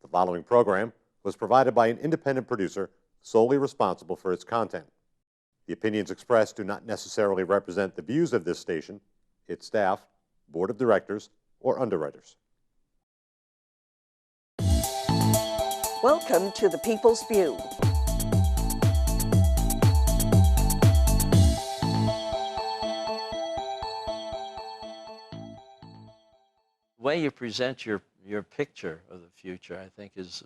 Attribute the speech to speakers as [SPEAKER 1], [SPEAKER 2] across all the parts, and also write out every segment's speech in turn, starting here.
[SPEAKER 1] The following program was provided by an independent producer solely responsible for its content. The opinions expressed do not necessarily represent the views of this station, its staff, board of directors, or underwriters.
[SPEAKER 2] Welcome to the People's View.
[SPEAKER 3] The way you present your picture of the future, I think, is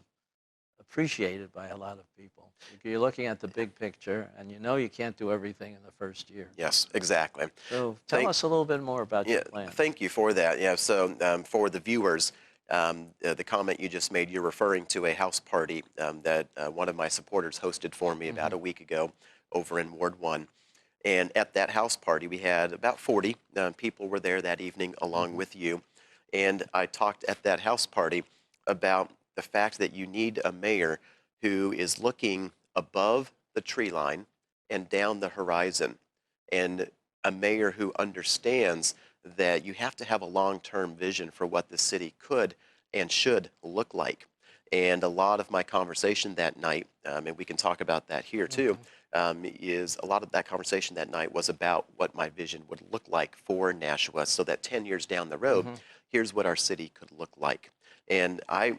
[SPEAKER 3] appreciated by a lot of people. You're looking at the big picture, and you know you can't do everything in the first year.
[SPEAKER 4] Yes, exactly.
[SPEAKER 3] So tell us a little bit more about your plan.
[SPEAKER 4] Thank you for that. Yeah, so for the viewers, the comment you just made, you're referring to a house party that one of my supporters hosted for me about a week ago over in Ward 1. And at that house party, we had about 40 people were there that evening along with you. And I talked at that house party about the fact that you need a mayor who is looking above the tree line and down the horizon, and a mayor who understands that you have to have a long-term vision for what the city could and should look like. And a lot of my conversation that night, and we can talk about that here too, is a lot of that conversation that night was about what my vision would look like for Nashua, so that 10 years down the road, here's what our city could look like. And I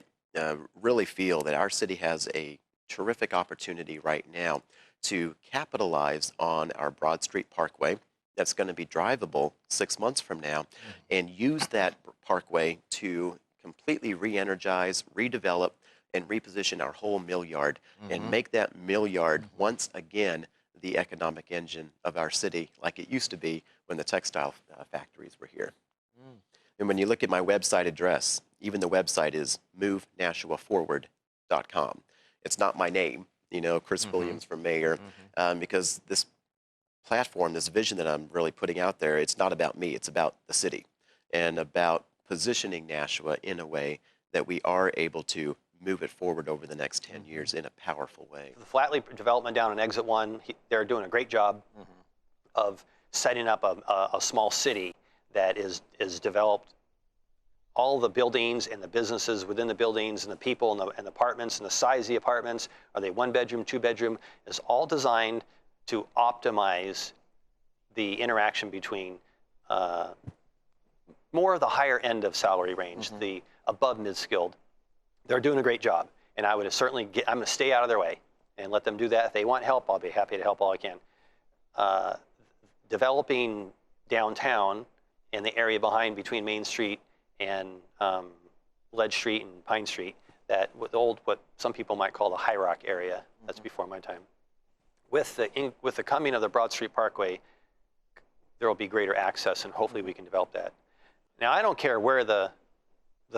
[SPEAKER 4] really feel that our city has a terrific opportunity right now to capitalize on our Broad Street Parkway that's going to be drivable 6 months from now, and use that parkway to completely re-energize, redevelop, and reposition our whole mill yard, and make that mill yard once again the economic engine of our city, like it used to be when the textile factories were here. And when you look at my website address, even the website is movenashuaforward.com. It's not my name, you know, Chris Williams for mayor, because this platform, this vision that I'm really putting out there, it's not about me, it's about the city, and about positioning Nashua in a way that we are able to move it forward over the next 10 years in a powerful way.
[SPEAKER 5] The Flatley development down on Exit 1, they're doing a great job of setting up a small city that is developed. All the buildings and the businesses within the buildings and the people and the apartments and the size of the apartments, are they 1 bedroom, 2 bedroom, is all designed to optimize the interaction between more of the higher end of salary range, the above mid-skilled. They're doing a great job, and I would certainly I'm going to stay out of their way and let them do that. If they want help, I'll be happy to help all I can. Developing downtown and the area behind between Main Street and Ledge Street and Pine Street, that with what some people might call the High Rock area, that's before my time. With the coming of the Broad Street Parkway, there will be greater access, and hopefully we can develop that. Now, I don't care where the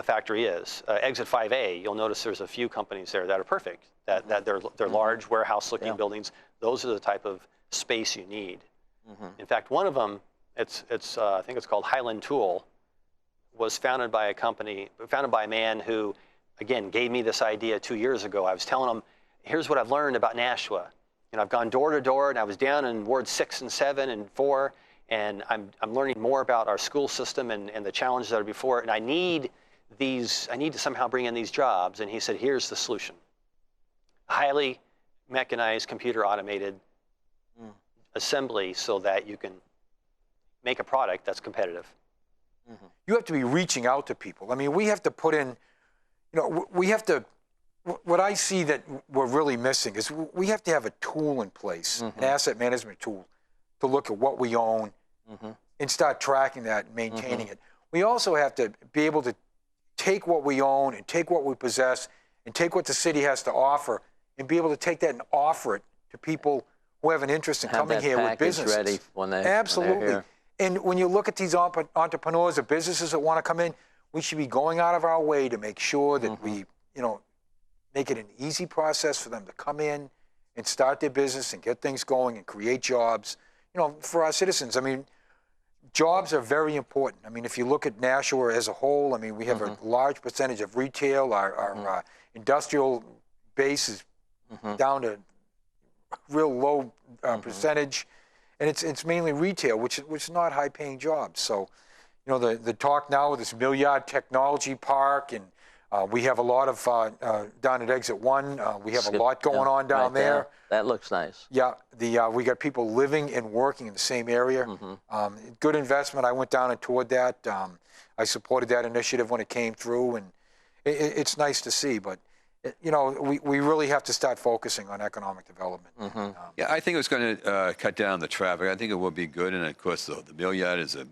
[SPEAKER 5] factory is. Exit 5A, you'll notice there's a few companies there that are perfect, that they're large warehouse-looking buildings. Those are the type of space you need. In fact, one of them, I think it's called Highland Tool, was founded by a man who, again, gave me this idea 2 years ago. I was telling him, here's what I've learned about Nashua. And I've gone door to door, and I was down in Ward 6 and 7 and 4, and I'm learning more about our school system and the challenges that are before it, and I need to somehow bring in these jobs. And he said, here's the solution. Highly mechanized, computer automated assembly, so that you can make a product that's competitive.
[SPEAKER 6] You have to be reaching out to people. I mean, we have to put in, you know, what I see that we're really missing is we have to have a tool in place, an asset management tool, to look at what we own and start tracking that and maintaining it. We also have to be able to take what we own and take what we possess and take what the city has to offer and be able to take that and offer it to people who have an interest in coming here with businesses.
[SPEAKER 3] Ready when
[SPEAKER 6] Absolutely.
[SPEAKER 3] When they're here.
[SPEAKER 6] And when you look at these entrepreneurs or businesses that want to come in, we should be going out of our way to make sure that we, you know, make it an easy process for them to come in and start their business and get things going and create jobs, you know, for our citizens. I mean, jobs are very important. I mean, if you look at Nashua as a whole, I mean, we have a large percentage of retail. Our industrial base is down to real low percentage, and it's mainly retail, which is not high-paying jobs. So, you know, the talk now with this mill yard technology park and We have a lot of, down at Exit 1, we have a lot going on down
[SPEAKER 3] right
[SPEAKER 6] there.
[SPEAKER 3] That looks nice.
[SPEAKER 6] Yeah, we got people living and working in the same area. Good investment. I went down and toured that. I supported that initiative when it came through, and it's nice to see. But you know, we really have to start focusing on economic development.
[SPEAKER 2] Yeah, I think it's going to cut down the traffic. I think it will be good, and of course, the mill yard is a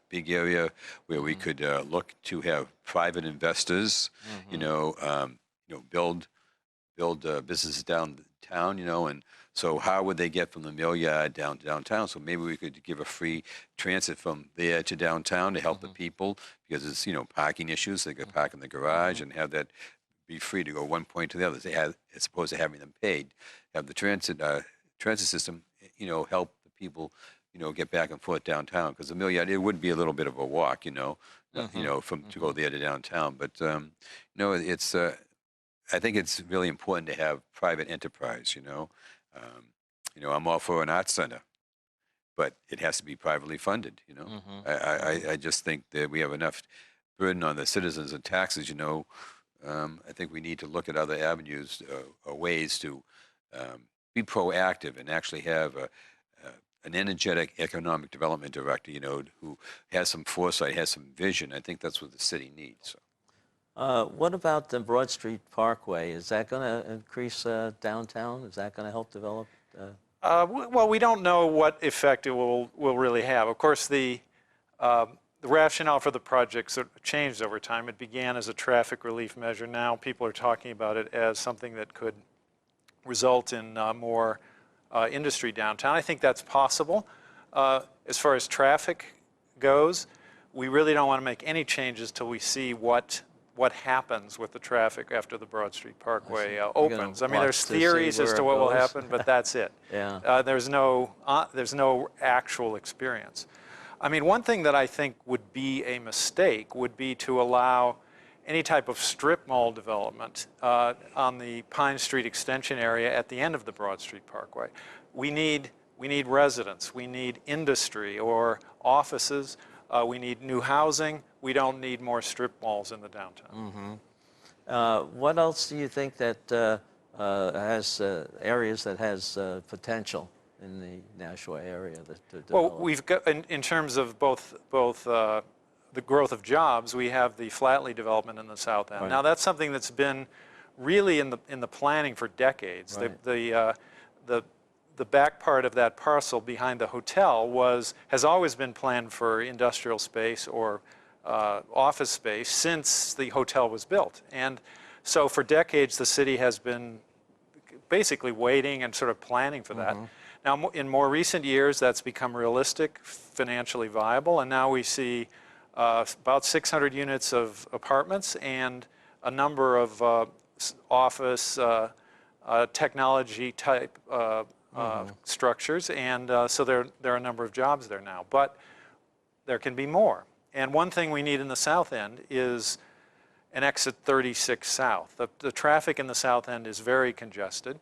[SPEAKER 2] big area where we could look to have private investors, build businesses downtown, and so how would they get from the mill yard downtown? So maybe we could give a free transit from there to downtown to help the people, because it's parking issues. They could park in the garage and have that be free to go one point to the other, as opposed to having them paid. Have the transit system, help the people, get back and forth downtown. Because the mill yard, it would be a little bit of a walk, from to go there to downtown. But it's I think it's really important to have private enterprise. I'm all for an arts center, but it has to be privately funded. I just think that we have enough burden on the citizens and taxes. I think we need to look at other avenues or ways to be proactive and actually have an energetic economic development director, who has some foresight, has some vision. I think that's what the city needs.
[SPEAKER 3] What about the Broad Street Parkway? Is that going to increase downtown? Is that going to help develop?
[SPEAKER 7] Well, we don't know what effect it will really have. Of course, the rationale for the project sort of changed over time. It began as a traffic relief measure. Now people are talking about it as something that could result in more industry downtown. I think that's possible. As far as traffic goes, we really don't want to make any changes till we see what happens with the traffic after the Broad Street Parkway opens. I mean, there's theories as to what will happen, but that's it.
[SPEAKER 3] Yeah.
[SPEAKER 7] There's no actual experience. I mean, one thing that I think would be a mistake would be to allow any type of strip mall development on the Pine Street extension area at the end of the Broad Street Parkway. We need residents, we need industry or offices, we need new housing. We don't need more strip malls in the downtown.
[SPEAKER 3] What else do you think that has areas that has potential in the Nashua area to develop?
[SPEAKER 7] Well, we've got in terms of both the growth of jobs. We have the Flatley development in the south end.
[SPEAKER 3] Right.
[SPEAKER 7] Now that's something that's been really in the planning for decades.
[SPEAKER 3] Right.
[SPEAKER 7] The back part of that parcel behind the hotel has always been planned for industrial space or office space since the hotel was built. And so for decades, the city has been basically waiting and sort of planning for that. Now, in more recent years, that's become realistic, financially viable, and now we see about 600 units of apartments and a number of office technology type structures, and so there are a number of jobs there now, but there can be more. And one thing we need in the south end is an exit 36 south. The traffic in the south end is very congested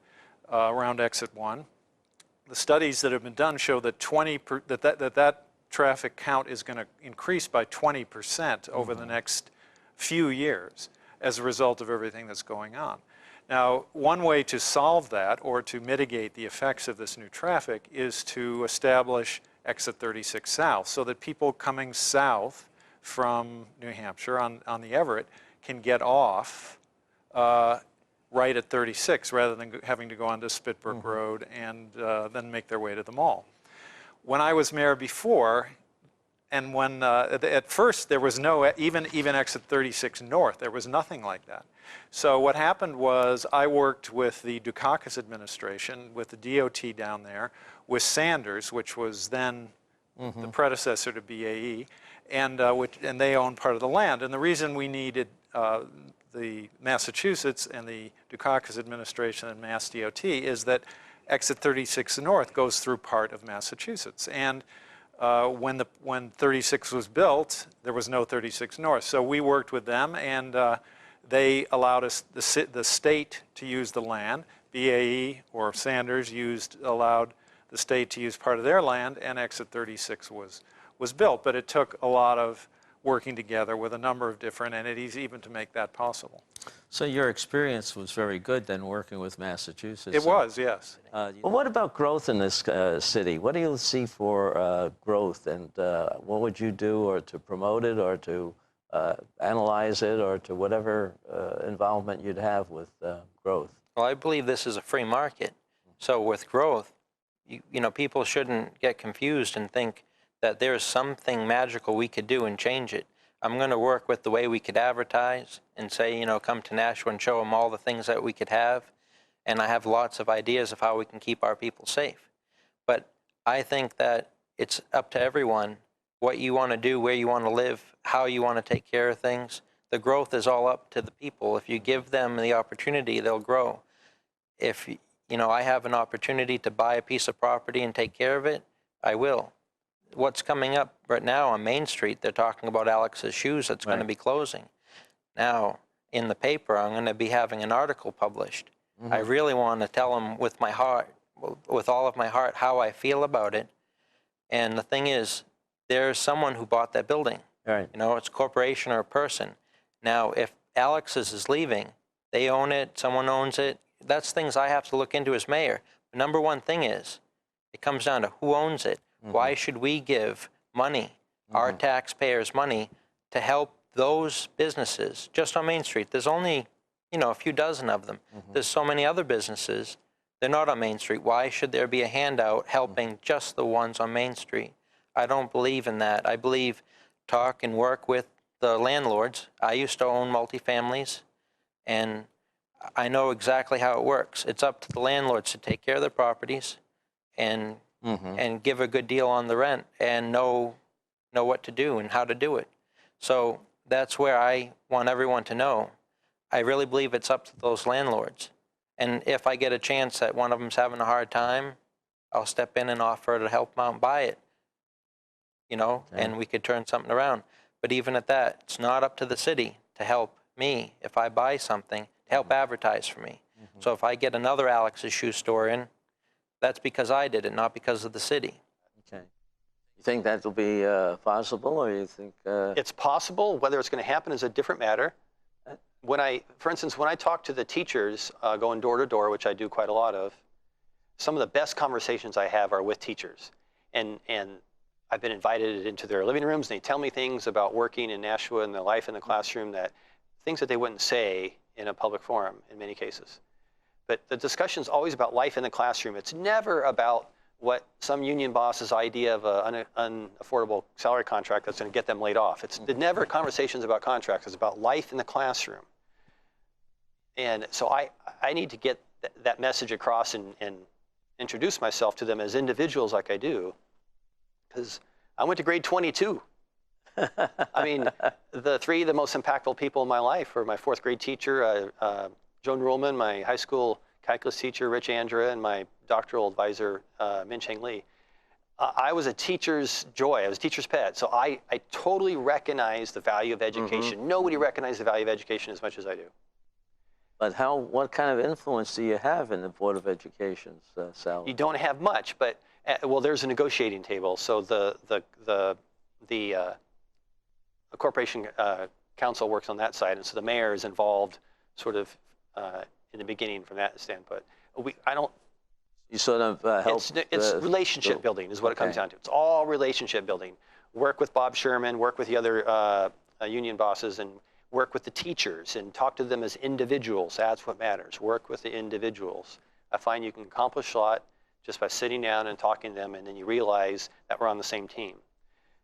[SPEAKER 7] around exit 1. The studies that have been done show that that traffic count is going to increase by 20% over the next few years as a result of everything that's going on. Now, one way to solve that or to mitigate the effects of this new traffic is to establish exit 36 south so that people coming south from New Hampshire on the Everett can get off right at 36 rather than having to go onto Spitbrook Road and then make their way to the mall. When I was mayor before, and when at first there was no even exit 36 north, there was nothing like that. So what happened was I worked with the Dukakis administration, with the DOT down there, with Sanders, which was then the predecessor to BAE, and they owned part of the land. And the reason we needed the Massachusetts and the Dukakis administration and Mass DOT is that exit 36 north goes through part of Massachusetts. And when 36 was built, there was no 36 north. So we worked with them, and they allowed us, the state, to use the land. BAE or Sanders allowed the state to use part of their land, and exit 36 was built. But it took a lot of working together with a number of different entities even to make that possible.
[SPEAKER 3] So your experience was very good then working with Massachusetts.
[SPEAKER 7] It was, yes.
[SPEAKER 3] Well, what about growth in this city? What do you see for growth, and what would you do or to promote it or to analyze it or to whatever involvement you'd have with growth?
[SPEAKER 8] Well, I believe this is a free market. So with growth, you know, people shouldn't get confused and think that there's something magical we could do and change it. I'm going to work with the way we could advertise and say, you know, come to Nashua and show them all the things that we could have. And I have lots of ideas of how we can keep our people safe. But I think that it's up to everyone what you want to do, where you want to live, how you want to take care of things. The growth is all up to the people. If you give them the opportunity, they'll grow. If, you know, I have an opportunity to buy a piece of property and take care of it, I will. What's coming up right now on Main Street, they're talking about Alex's Shoes that's going to be closing. Now, in the paper, I'm going to be having an article published. I really want to tell them with my heart, with all of my heart, how I feel about it. And the thing is, there's someone who bought that building.
[SPEAKER 3] Right.
[SPEAKER 8] You know, it's a corporation or a person. Now, if Alex's is leaving, they own it, someone owns it. That's things I have to look into as mayor. The number one thing is, it comes down to who owns it. Why should we give money, our taxpayers' money, to help those businesses just on Main Street? There's only, you know, a few dozen of them. There's so many other businesses. They're not on Main Street. Why should there be a handout helping just the ones on Main Street? I don't believe in that. I believe talk and work with the landlords. I used to own multifamilies, and I know exactly how it works. It's up to the landlords to take care of their properties and give a good deal on the rent and know what to do and how to do it. So that's where I want everyone to know. I really believe it's up to those landlords. And if I get a chance that one of them's having a hard time, I'll step in and offer to help them out and buy it, you know, and we could turn something around. But even at that, it's not up to the city to help me if I buy something, to help advertise for me. So if I get another Alex's Shoe Store in, that's because I did it, not because of the city.
[SPEAKER 3] Okay. You think that will be possible, or you think...
[SPEAKER 5] It's possible. Whether it's going to happen is a different matter. For instance, when I talk to the teachers going door to door, which I do quite a lot of, some of the best conversations I have are with teachers. And I've been invited into their living rooms, and they tell me things about working in Nashua and their life in the classroom, things that they wouldn't say in a public forum in many cases. But the discussion's always about life in the classroom. It's never about what some union boss's idea of an unaffordable salary contract that's going to get them laid off. It's never conversations about contracts. It's about life in the classroom. And so I need to get that message across and introduce myself to them as individuals like I do, because I went to grade 22. I mean, the three most impactful people in my life were my fourth grade teacher, Joan Ruhlman, my high school calculus teacher, Rich Andrea, and my doctoral advisor, Min Cheng Lee. I was a teacher's joy. I was a teacher's pet. So I totally recognize the value of education. Nobody recognizes the value of education as much as I do.
[SPEAKER 3] But what kind of influence do you have in the Board of Education's salary?
[SPEAKER 5] You don't have much, but, well, there's a negotiating table. So the corporation council works on that side, and so the mayor is involved sort of in the beginning from that standpoint.
[SPEAKER 3] You sort of help...
[SPEAKER 5] It's relationship building is what it comes down to. It's all relationship building. Work with Bob Sherman, work with the other union bosses, and work with the teachers and talk to them as individuals. That's what matters. Work with the individuals. I find you can accomplish a lot just by sitting down and talking to them, and then you realize that we're on the same team.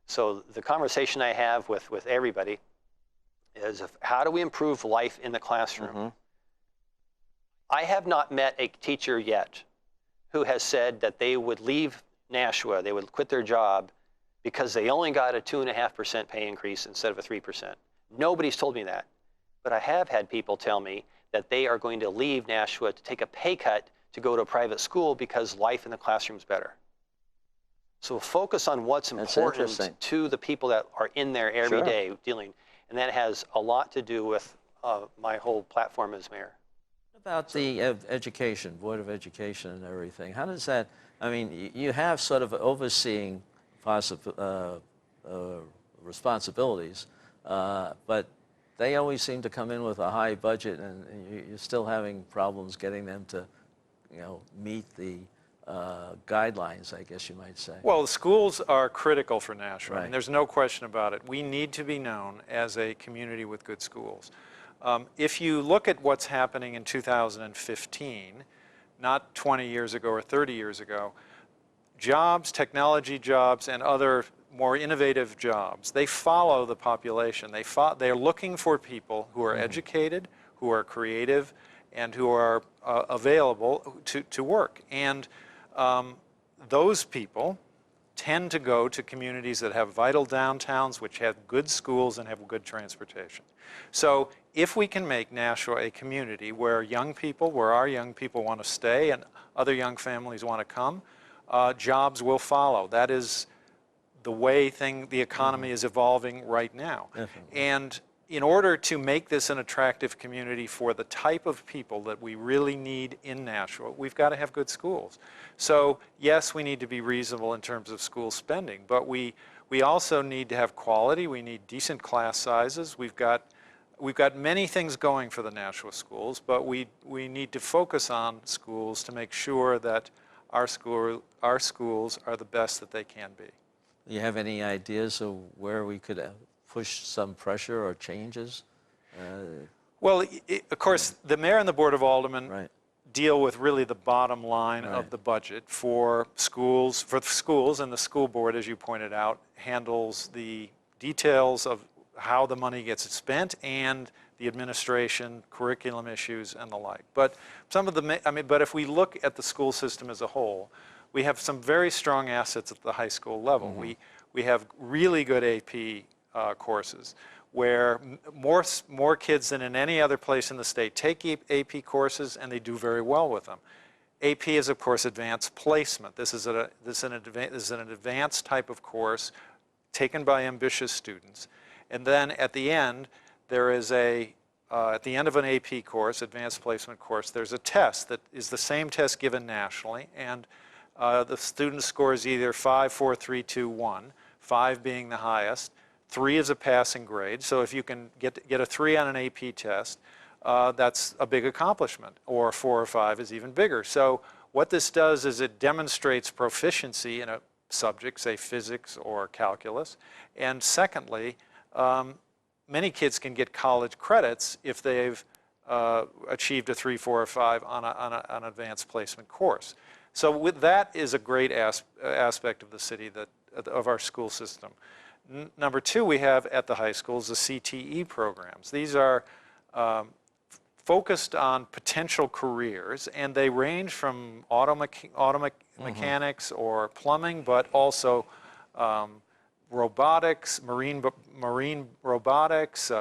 [SPEAKER 5] So the conversation I have with everybody is how do we improve life in the classroom? I have not met a teacher yet who has said that they would leave Nashua, they would quit their job because they only got a 2.5% pay increase instead of a 3%. Nobody's told me that. But I have had people tell me that they are going to leave Nashua to take a pay cut to go to a private school because life in the classroom is better. So focus on what's important to the people that are in there every day dealing. And that has a lot to do with my whole platform as mayor.
[SPEAKER 3] What about the education, Board of Education and everything? How does that, I mean, you have sort of overseeing responsibilities, but they always seem to come in with a high budget, and you're still having problems getting them to, meet the guidelines, I guess you might say.
[SPEAKER 7] Well, the schools are critical for Nashua. I mean,
[SPEAKER 3] Right.
[SPEAKER 7] there's no question about it. We need to be known as a community with good schools. If you look at what's happening in 2015, not 20 years ago or 30 years ago, jobs, technology jobs, and other more innovative jobs, they follow the population. They're looking for people who are educated, who are creative, and who are available to work. And those people tend to go to communities that have vital downtowns, which have good schools and have good transportation. So if we can make Nashua a community where our young people want to stay and other young families want to come, jobs will follow. That is the way the economy is evolving right now.
[SPEAKER 3] Definitely.
[SPEAKER 7] And in order to make this an attractive community for the type of people that we really need in Nashua, we've got to have good schools. So yes, we need to be reasonable in terms of school spending, but we also need to have quality. We need decent class sizes. We've got many things going for the Nashua schools, but we need to focus on schools to make sure that our schools are the best that they can be.
[SPEAKER 3] Do you have any ideas of where we could push some pressure or changes?
[SPEAKER 7] Well, of course, the mayor and the Board of Aldermen
[SPEAKER 3] Right.
[SPEAKER 7] deal with really the bottom line
[SPEAKER 3] Right.
[SPEAKER 7] of the budget for schools, and the school board, as you pointed out, handles the details of how the money gets spent and the administration, curriculum issues, and the like. But but if we look at the school system as a whole, we have some very strong assets at the high school level. We have really good AP courses where more kids than in any other place in the state take AP courses, and they do very well with them. AP is, of course, advanced placement. This is an advanced type of course taken by ambitious students. And then at the end, there is at the end of an AP course, advanced placement course, there's a test that is the same test given nationally, and the student scores either 5, 4, 3, 2, 1, 5 being the highest. 3 is a passing grade, so if you can get a 3 on an AP test, that's a big accomplishment, or 4 or 5 is even bigger. So what this does is it demonstrates proficiency in a subject, say physics or calculus, and secondly, many kids can get college credits if they've achieved a 3, 4, or 5 on an advanced placement course. So that is a great aspect of the city, of our school system. Number 2, we have at the high schools the CTE programs. These are focused on potential careers, and they range from mechanics or plumbing, but also robotics, marine robotics,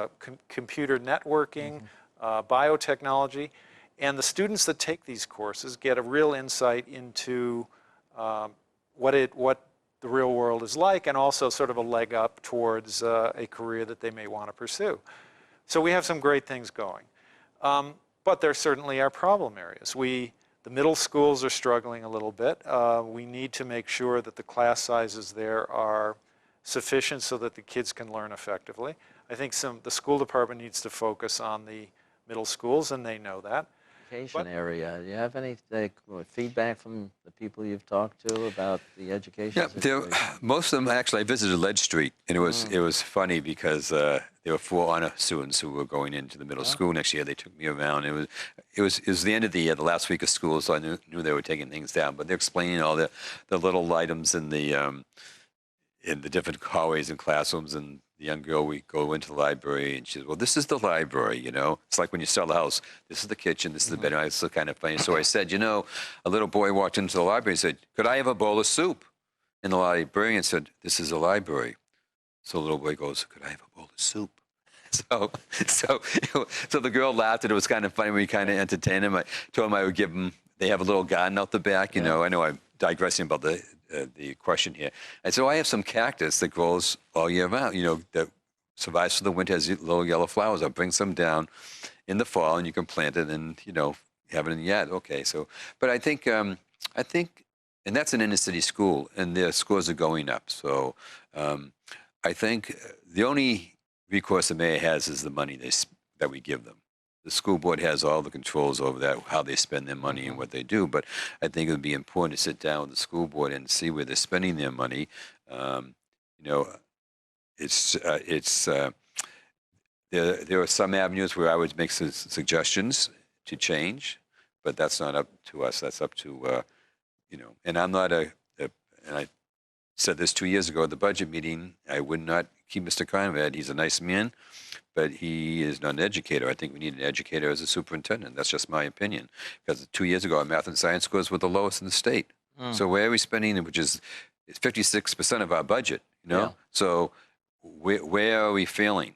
[SPEAKER 7] computer networking, biotechnology. And the students that take these courses get a real insight into what the real world is like, and also sort of a leg up towards a career that they may want to pursue. So we have some great things going. But there certainly are problem areas. The middle schools are struggling a little bit. We need to make sure that the class sizes there are sufficient so that the kids can learn effectively. I think the school department needs to focus on the middle schools, and they know that.
[SPEAKER 3] Education area. Do you have any feedback from the people you've talked to about the education situation?
[SPEAKER 2] Most of them actually. I visited Ledge Street, and it was funny because there were 4 honor students who were going into the middle school next year. They took me around. It was the end of the year, the last week of school, so I knew they were taking things down. But they're explaining all the little items in the different hallways and classrooms. And the young girl, we go into the library, and she says, well, this is the library, It's like when you sell a house. This is the kitchen, this is the bedroom. It's kind of funny. So I said, a little boy walked into the library and said, could I have a bowl of soup? And the librarian said, this is a library. So the little boy goes, could I have a bowl of soup? So the girl laughed, and it was kind of funny. We kind of entertained him. I told him I would give him, they have a little garden out the back, I know I'm digressing about the question here. And so I have some cactus that grows all year round, that survives for the winter, has little yellow flowers. I'll bring some down in the fall, and you can plant it and, have it in the yard. Okay, so, but I think, and that's an inner city school, and their scores are going up. So I think the only recourse the mayor has is the money that we give them. The school board has all the controls over that, how they spend their money and what they do. But I think it would be important to sit down with the school board and see where they're spending their money. You know, there are some avenues where I would make some suggestions to change, but that's not up to us. That's up to And I'm not and I said this 2 years ago at the budget meeting. I would not keep Mr. Conrad. He's a nice man, but he is not an educator. I think we need an educator as a superintendent. That's just my opinion. Because 2 years ago, our math and science scores were the lowest in the state. So where are we spending, which is 56% of our budget,
[SPEAKER 3] Yeah.
[SPEAKER 2] So where are we failing,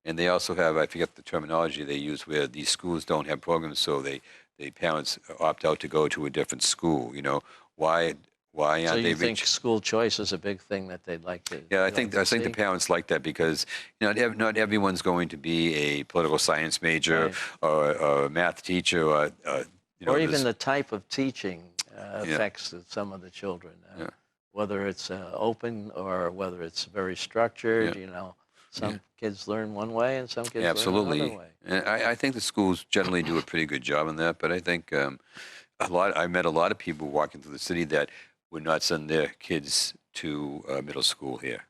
[SPEAKER 2] And they also have, I forget the terminology they use, where these schools don't have programs, so the parents opt out to go to a different school, Why
[SPEAKER 3] So
[SPEAKER 2] aren't they
[SPEAKER 3] you think
[SPEAKER 2] reaching?
[SPEAKER 3] school choice is a big thing that they'd like to?
[SPEAKER 2] Yeah, I
[SPEAKER 3] like
[SPEAKER 2] think
[SPEAKER 3] to
[SPEAKER 2] the
[SPEAKER 3] see?
[SPEAKER 2] parents like that because not everyone's going to be a political science major
[SPEAKER 3] Right.
[SPEAKER 2] or a math teacher or
[SPEAKER 3] Or even
[SPEAKER 2] this-
[SPEAKER 3] the type of teaching
[SPEAKER 2] Yeah.
[SPEAKER 3] affects some of the children.
[SPEAKER 2] Yeah.
[SPEAKER 3] Whether it's open or whether it's very structured,
[SPEAKER 2] Yeah.
[SPEAKER 3] Some kids learn one way and some kids
[SPEAKER 2] Yeah,
[SPEAKER 3] learn
[SPEAKER 2] absolutely.
[SPEAKER 3] another way.
[SPEAKER 2] And I think the schools generally do a pretty good job on that, but I think I met a lot of people walking through the city that would not send their kids to middle school here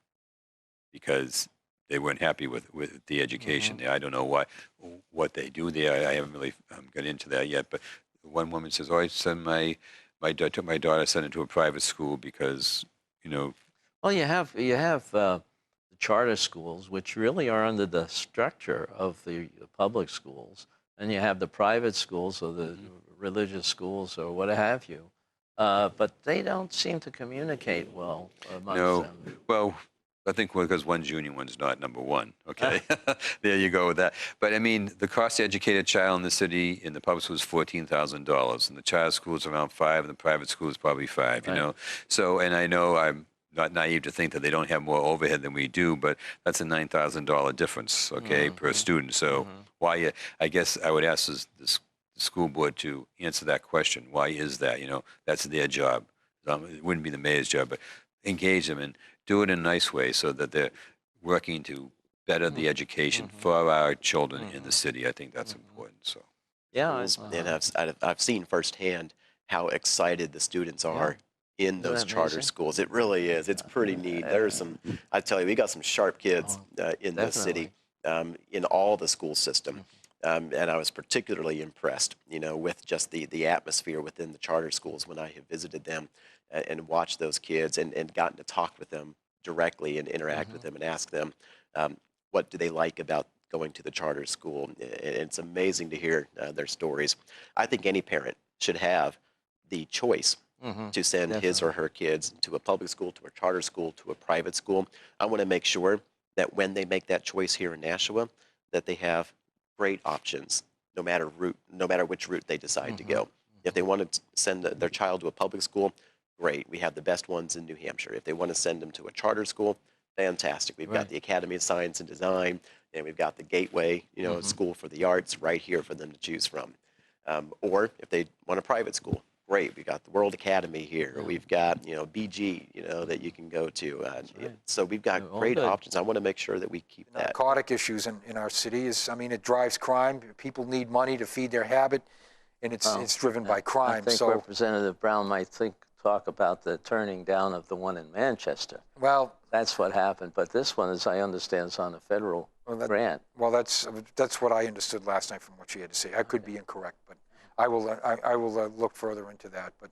[SPEAKER 2] because they weren't happy with the education there. I don't know what they do there. I haven't really got into that yet. But one woman says, "Oh, I send took my daughter, sent her to a private school because
[SPEAKER 3] Well, you have the charter schools, which really are under the structure of the public schools, and you have the private schools or the religious schools or what have you. But they don't seem to communicate well amongst
[SPEAKER 2] no,
[SPEAKER 3] them.
[SPEAKER 2] well." I think because one's union, one's not, number one. Okay, there you go with that. But I mean, the cost to educate a child in the city in the public school is $14,000, and the charter school is around $5,000, and the private school is probably $5,000.
[SPEAKER 3] Right.
[SPEAKER 2] So, and I know I'm not naive to think that they don't have more overhead than we do, but that's a $9,000 difference, okay, per student. So why? I guess I would ask the school board to answer that question. Why is that? That's their job. It wouldn't be the mayor's job, but engage them and do it in a nice way so that they're working to better the education for our children in the city. I think that's important. So
[SPEAKER 3] Yeah,
[SPEAKER 4] schools, and I've seen firsthand how excited the students are in
[SPEAKER 3] Isn't
[SPEAKER 4] those
[SPEAKER 3] that
[SPEAKER 4] charter
[SPEAKER 3] amazing?
[SPEAKER 4] schools. It really is. It's pretty neat. There's I tell you, we got some sharp kids in this city, in all the school system. And I was particularly impressed, with just the atmosphere within the charter schools when I have visited them and watched those kids and gotten to talk with them directly and interact with them and ask them what do they like about going to the charter school. And it's amazing to hear their stories. I think any parent should have the choice to send his or her kids to a public school, to a charter school, to a private school. I want to make sure that when they make that choice here in Nashua, that they have great options, no matter which route they decide to go. If they want to send their child to a public school, great. We have the best ones in New Hampshire. If they want to send them to a charter school, fantastic. We've got the Academy of Science and Design, and we've got the Gateway, School for the Arts right here for them to choose from. Or if they want a private school, great. We've got the World Academy here. We've got, BG, that you can go to. So we've got great options. I want to make sure that we keep that.
[SPEAKER 6] Narcotic issues in our city it drives crime. People need money to feed their habit, and it's driven by crime.
[SPEAKER 3] I think
[SPEAKER 6] So,
[SPEAKER 3] Representative Brown might talk about the turning down of the one in Manchester.
[SPEAKER 6] well,
[SPEAKER 3] That's what happened. But this one, as I understand, is on a federal grant.
[SPEAKER 6] well, that's what I understood last night from what she had to say. I could be incorrect, but I will look further into that. But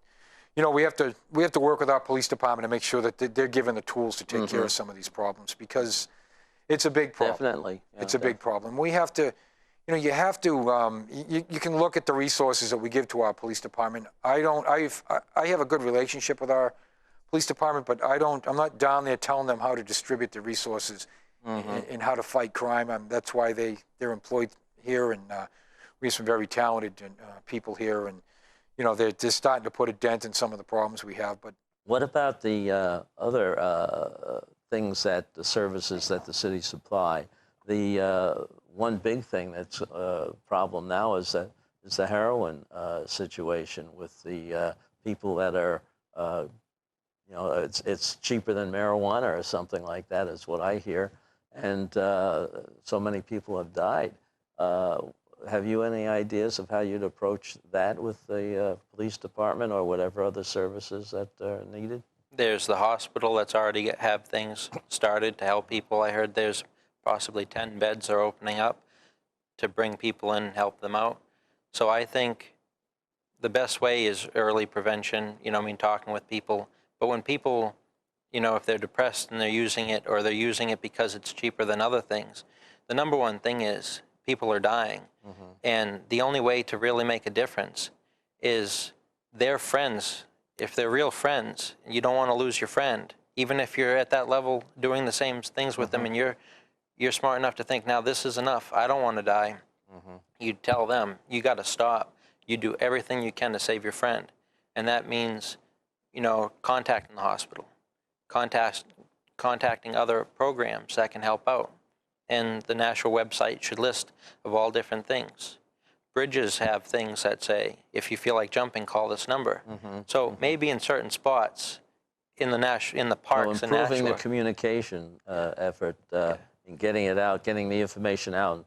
[SPEAKER 6] we have to work with our police department to make sure that they're given the tools to take care of some of these problems, because it's a big problem.
[SPEAKER 3] Definitely. Yeah,
[SPEAKER 6] It's a big problem. We have to, you have to. You can look at the resources that we give to our police department. I have a good relationship with our police department, but I'm not down there telling them how to distribute the resources and how to fight crime. That's why they're employed here, and we have some very talented people here, and they're starting to put a dent in some of the problems we have. But
[SPEAKER 3] what about the other things the services that the city supply? The one big thing that's a problem now is the heroin situation with the people that are You know, it's cheaper than marijuana or something like that, is what I hear. And so many people have died. Have you any ideas of how you'd approach that with the police department or whatever other services that are needed?
[SPEAKER 8] There's the hospital that's already have things started to help people. I heard there's possibly 10 beds are opening up to bring people in and help them out. So I think the best way is early prevention, you know, I mean, talking with people. But when people, you know, if they're depressed and they're using it, or they're using it because it's cheaper than other things, the number one thing is people are dying. And the only way to really make a difference is their friends. If they're real friends, you don't want to lose your friend, even if you're at that level doing the same things with them, and you're smart enough to think, now this is enough, I don't want to die. You tell them, you got to stop. You do everything you can to save your friend. And that means, you know, contacting the hospital, contacting other programs that can help out. And the national website should list of all different things. Bridges have things that say, if you feel like jumping, call this number. So maybe in certain spots, in the parks in
[SPEAKER 3] improving the
[SPEAKER 8] Nashua.
[SPEAKER 3] communication effort, and getting it out, getting the information out,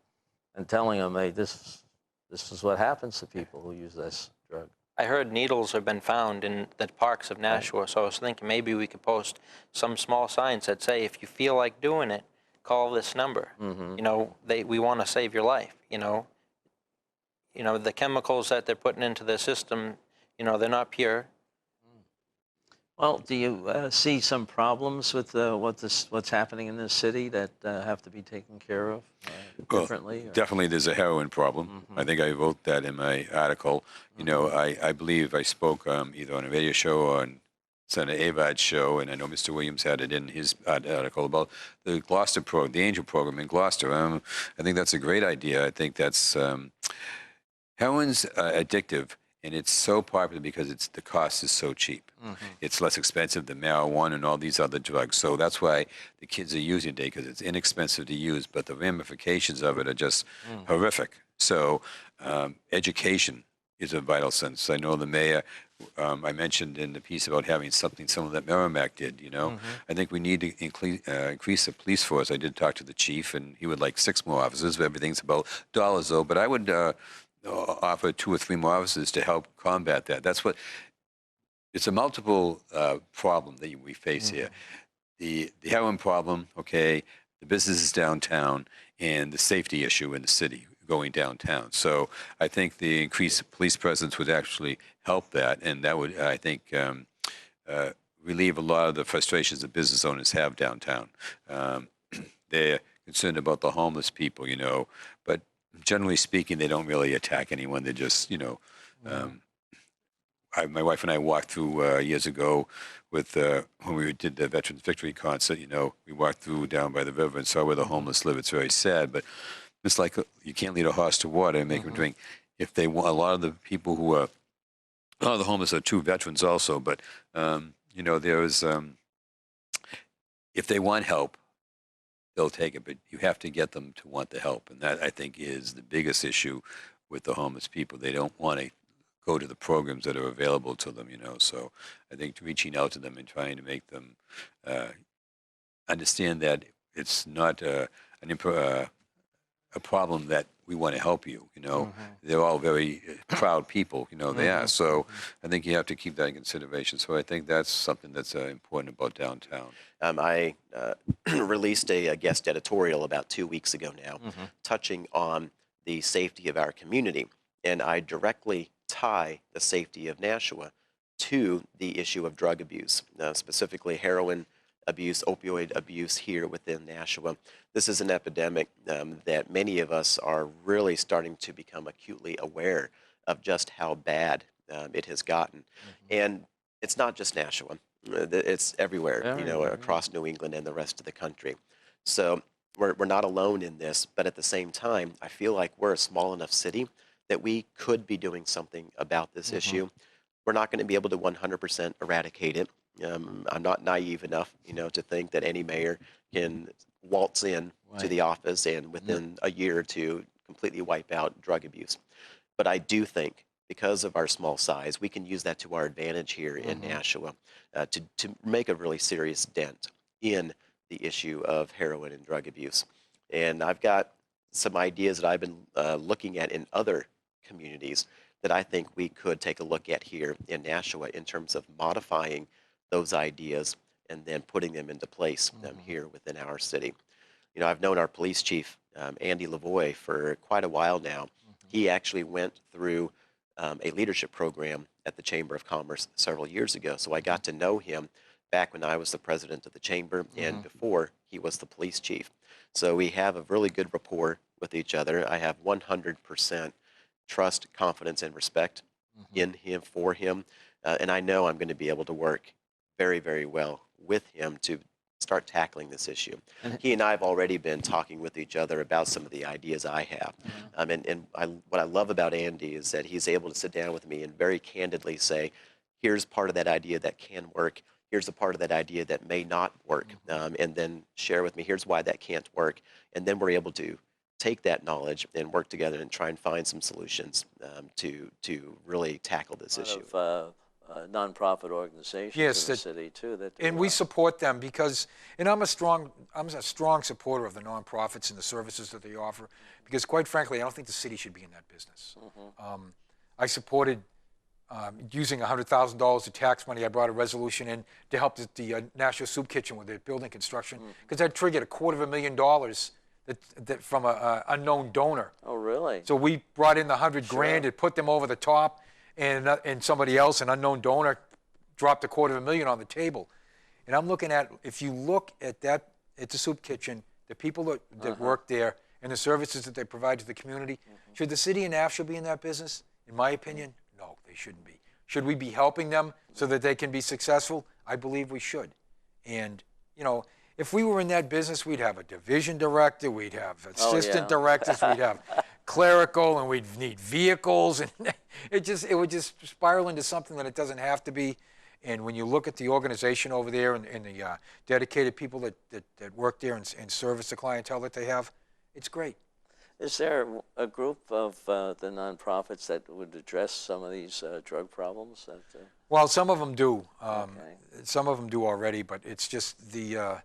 [SPEAKER 3] and telling them, hey, this is what happens to people who use this drug.
[SPEAKER 8] I heard needles have been found in the parks of Nashua, so I was thinking maybe we could post some small signs that say, if you feel like doing it, call this number. You know, we want to save your life. You know, the chemicals that they're putting into the system, you know, they're not pure.
[SPEAKER 3] Well, do you see some problems with what's happening in this city that have to be taken care of differently?
[SPEAKER 2] Definitely, there's a heroin problem. I think I wrote that in my article. You know, I believe I spoke either on a radio show or on Senator Avard's show, and I know Mr. Williams had it in his article about the Gloucester the Angel program in Gloucester. I think that's a great idea. I think that's heroin's addictive, and it's so popular because the cost is so cheap. It's less expensive than marijuana and all these other drugs. So that's why the kids are using it today, because it's inexpensive to use, but the ramifications of it are just horrific. So education is of vital sense. I know the mayor, I mentioned in the piece about having something similar that Merrimack did, you know. I think we need to increase the police force. I did talk to the chief, and he would like 6 more officers. Everything's about dollars, though, but I would offer 2 or 3 more officers to help combat that. That's what, it's a multiple problem that we face here. The heroin problem, okay, the businesses downtown, and the safety issue in the city going downtown. So I think the increased police presence would actually help that, and that would, I think, relieve a lot of the frustrations that business owners have downtown. They're concerned about the homeless people, you know, but generally speaking, they don't really attack anyone. They're just, you know, my wife and I walked through years ago with when we did the Veterans Victory concert. You know, we walked through down by the river and saw where the homeless live. It's very sad, but it's like you can't lead a horse to water and make them drink. If they want, a lot of the people who are, a lot of the homeless are true veterans also, but you know, there's if they want help, they'll take it, but you have to get them to want the help, and that, I think, is the biggest issue with the homeless people. They don't want to go to the programs that are available to them, you know. So I think reaching out to them and trying to make them understand that it's not a problem that we want to help you, you know. They're all very proud people, you know, they are. So I think you have to keep that in consideration. So I think that's something that's important about downtown.
[SPEAKER 4] I released a guest editorial about 2 weeks ago now, touching on the safety of our community. And I directly tie the safety of Nashua to the issue of drug abuse, specifically heroin abuse, opioid abuse here within Nashua. This is an epidemic that many of us are really starting to become acutely aware of just how bad it has gotten. And it's not just Nashua. It's everywhere, you know, across New England and the rest of the country. So we're not alone in this, but at the same time, I feel like we're a small enough city that we could be doing something about this issue. We're not going to be able to 100% eradicate it. I'm not naive enough, you know, to think that any mayor can waltz in to the office and within a year or two completely wipe out drug abuse. But I do think because of our small size, we can use that to our advantage here in Nashua to make a really serious dent in the issue of heroin and drug abuse. And I've got some ideas that I've been looking at in other communities that I think we could take a look at here in Nashua in terms of modifying those ideas and then putting them into place here within our city. You know, I've known our police chief, Andy Lavoie, for quite a while now. He actually went through a leadership program at the Chamber of Commerce several years ago. So I got to know him back when I was the president of the chamber and before he was the police chief. So we have a really good rapport with each other. I have 100% trust, confidence, and respect in him, for him. And I know I'm going to be able to work very, very well with him to start tackling this issue. He and I have already been talking with each other about some of the ideas I have. What I love about Andy is that he's able to sit down with me and very candidly say, here's part of that idea that can work. Here's a part of that idea that may not work. And then share with me, here's why that can't work. And then we're able to take that knowledge and work together and try and find some solutions to really tackle this issue.
[SPEAKER 3] Nonprofit organizations
[SPEAKER 6] Yes,
[SPEAKER 3] in the city too. That do
[SPEAKER 6] And we support them because, and I'm a strong supporter of the nonprofits and the services that they offer, because quite frankly, I don't think the city should be in that business. I supported using $100,000 of tax money. I brought a resolution in to help the National Soup Kitchen with their building construction, because that triggered $250,000 that from an unknown donor.
[SPEAKER 3] Oh, really?
[SPEAKER 6] So we brought in the 100 grand and put them over the top, and somebody else, an unknown donor, dropped $250,000 on the table. And I'm looking at, if you look at that, at the soup kitchen, the people that work there and the services that they provide to the community, should the city of Nashville be in that business? In my opinion, no, they shouldn't be. Should we be helping them so that they can be successful? I believe we should. And, you know, if we were in that business, we'd have a division director, we'd have assistant directors, we'd have clerical, and we'd need vehicles, and it would just spiral into something that it doesn't have to be. And when you look at the organization over there and the dedicated people that work there and service the clientele that they have, it's great.
[SPEAKER 3] Is there a group of the nonprofits that would address some of these drug problems?
[SPEAKER 6] Well, some of them do. Some of them do already, but it's just the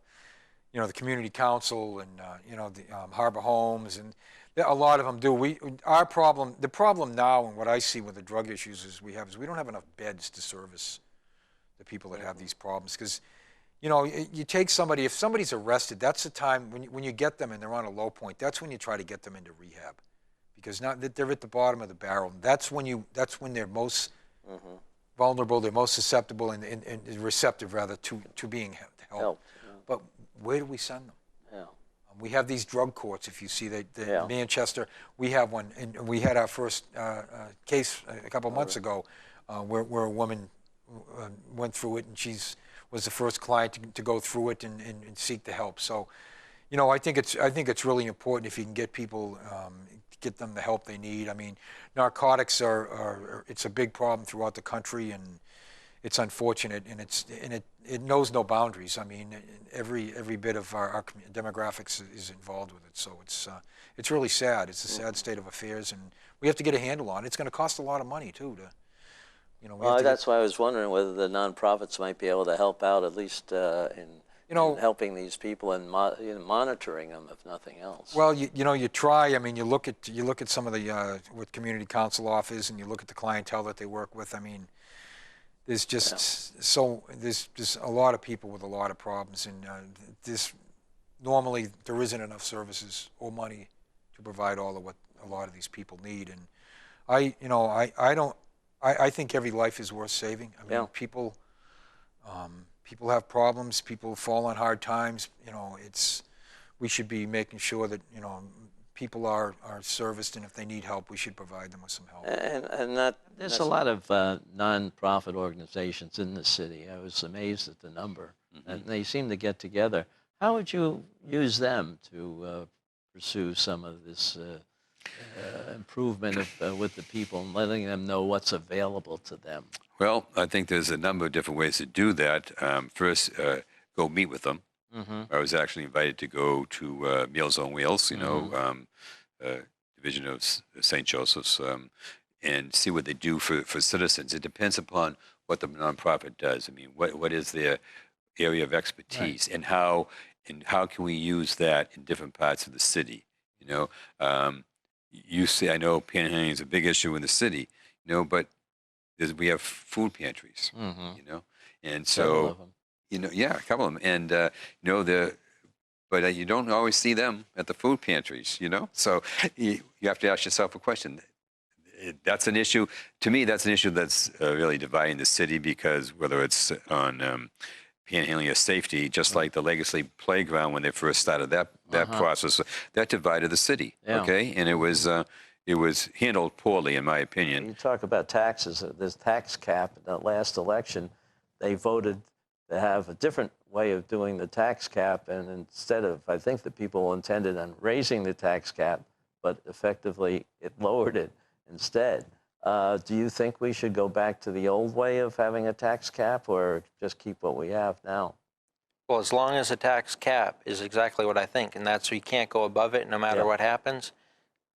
[SPEAKER 6] the community council and the Harbor Homes, and a lot of them do. The problem now, and what I see with the drug issues is we don't have enough beds to service the people that have these problems. Because you take somebody, if somebody's arrested, that's the time when you get them and they're on a low point. That's when you try to get them into rehab, because now that they're at the bottom of the barrel. That's when they're most vulnerable, they're most susceptible and receptive rather to being helped. But where do we send them? We have these drug courts. If you see Manchester, we have one, and we had our first case a couple months ago where a woman went through it, and was the first client to go through it and seek the help. So, I think it's really important if you can get people, get them the help they need. I mean, narcotics it's a big problem throughout the country, and it's unfortunate, and it knows no boundaries. I mean, every bit of our demographics is involved with it. So it's really sad. It's a sad state of affairs, and we have to get a handle on it. It's going to cost a lot of money too.
[SPEAKER 3] That's why I was wondering whether the nonprofits might be able to help out, at least in helping these people and monitoring them, if nothing else.
[SPEAKER 6] Well, you try. I mean, you look at some of the what community council offers, and you look at the clientele that they work with. I mean, there's just there's a lot of people with a lot of problems, and normally there isn't enough services or money to provide all of what a lot of these people need. And I think every life is worth saving. I mean, people have problems. People fall on hard times. We should be making sure that people are serviced, and if they need help, we should provide them with some help.
[SPEAKER 3] There's a lot of nonprofit organizations in the city. I was amazed at the number, and they seem to get together. How would you use them to pursue some of this improvement with the people and letting them know what's available to them?
[SPEAKER 2] Well, I think there's a number of different ways to do that. First, go meet with them. I was actually invited to go to Meals on Wheels, division of St. Joseph's, and see what they do for citizens. It depends upon what the nonprofit does. I mean, what is their area of expertise, and how can we use that in different parts of the city? You know, you say, I know panhandling is a big issue in the city, you know, but we have food pantries, you know, and
[SPEAKER 3] Several
[SPEAKER 2] so
[SPEAKER 3] of them.
[SPEAKER 2] you know, yeah, a couple of them, and you know but you don't always see them at the food pantries, you know. So you have to ask yourself a question. That's an issue. To me, that's an issue that's really dividing the city, because whether it's on panhandling or safety, just like the Legacy Playground when they first started that process, that divided the city.
[SPEAKER 3] Yeah.
[SPEAKER 2] Okay, and it was handled poorly, in my opinion.
[SPEAKER 3] You talk about taxes. There's tax cap. In the last election, they voted to have a different way of doing the tax cap, and instead of, I think the people intended on raising the tax cap, but effectively it lowered it instead. Do you think we should go back to the old way of having a tax cap, or just keep what we have now?
[SPEAKER 8] Well, as long as the tax cap is exactly what I think, and that's you can't go above it no matter what happens.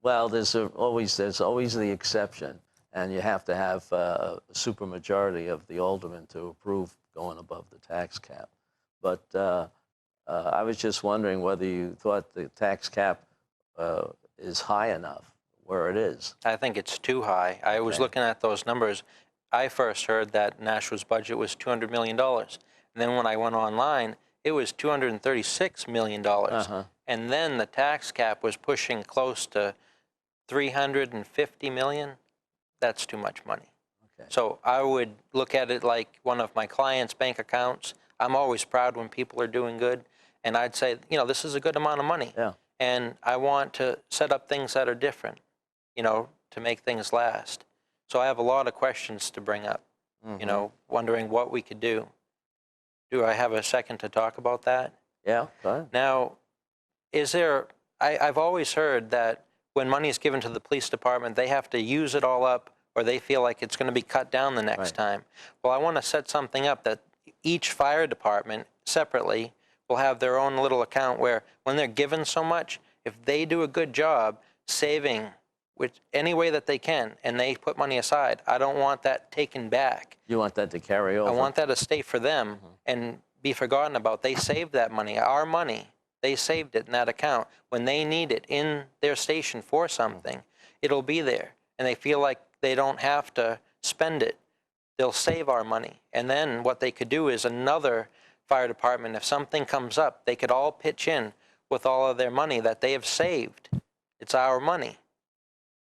[SPEAKER 3] Well, there's always the exception, and you have to have a supermajority of the aldermen to approve going above the tax cap. But I was just wondering whether you thought the tax cap is high enough where it is.
[SPEAKER 8] I think it's too high. I was looking at those numbers. I first heard that Nashua's budget was $200 million. And then when I went online, it was $236 million. And then the tax cap was pushing close to $350 million. That's too much money. So I would look at it like one of my clients' bank accounts. I'm always proud when people are doing good. And I'd say, you know, this is a good amount of money.
[SPEAKER 3] Yeah.
[SPEAKER 8] And I want to set up things that are different, you know, to make things last. So I have a lot of questions to bring up, you know, wondering what we could do. Do I have a second to talk about that?
[SPEAKER 3] Yeah, go ahead.
[SPEAKER 8] Now, I've always heard that when money is given to the police department, they have to use it all up, or they feel like it's going to be cut down the next time. Well, I want to set something up that each fire department separately will have their own little account where when they're given so much, if they do a good job saving with any way that they can, and they put money aside, I don't want that taken back.
[SPEAKER 3] You want that to carry over?
[SPEAKER 8] I want that to stay for them and be forgotten about. They saved that money, our money. They saved it in that account. When they need it in their station for something, it'll be there. And they feel like they don't have to spend it. They'll save our money. And then what they could do is another fire department, if something comes up, they could all pitch in with all of their money that they have saved. It's our money.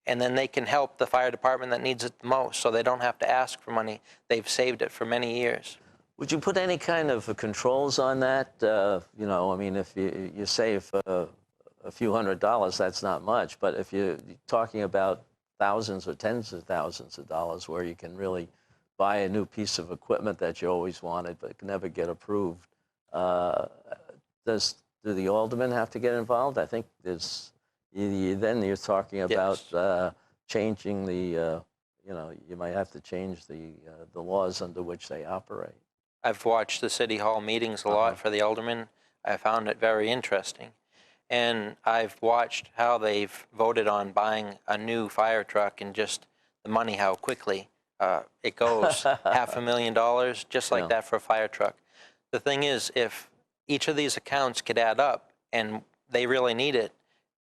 [SPEAKER 8] And then they can help the fire department that needs it the most, so they don't have to ask for money. They've saved it for many years.
[SPEAKER 3] Would you put any kind of controls on that? You know, I mean, if you save a few $100s, that's not much. But if you're talking about thousands or tens of thousands of dollars where you can really buy a new piece of equipment that you always wanted but can never get approved, do the aldermen have to get involved? I think there's, then you're talking about changing the, you know, you might have to change the laws under which they operate.
[SPEAKER 8] I've watched the City Hall meetings a lot for the aldermen. I found it very interesting. And I've watched how they've voted on buying a new fire truck and just the money, how quickly it goes. $500,000, just like that for a fire truck. The thing is, if each of these accounts could add up and they really need it,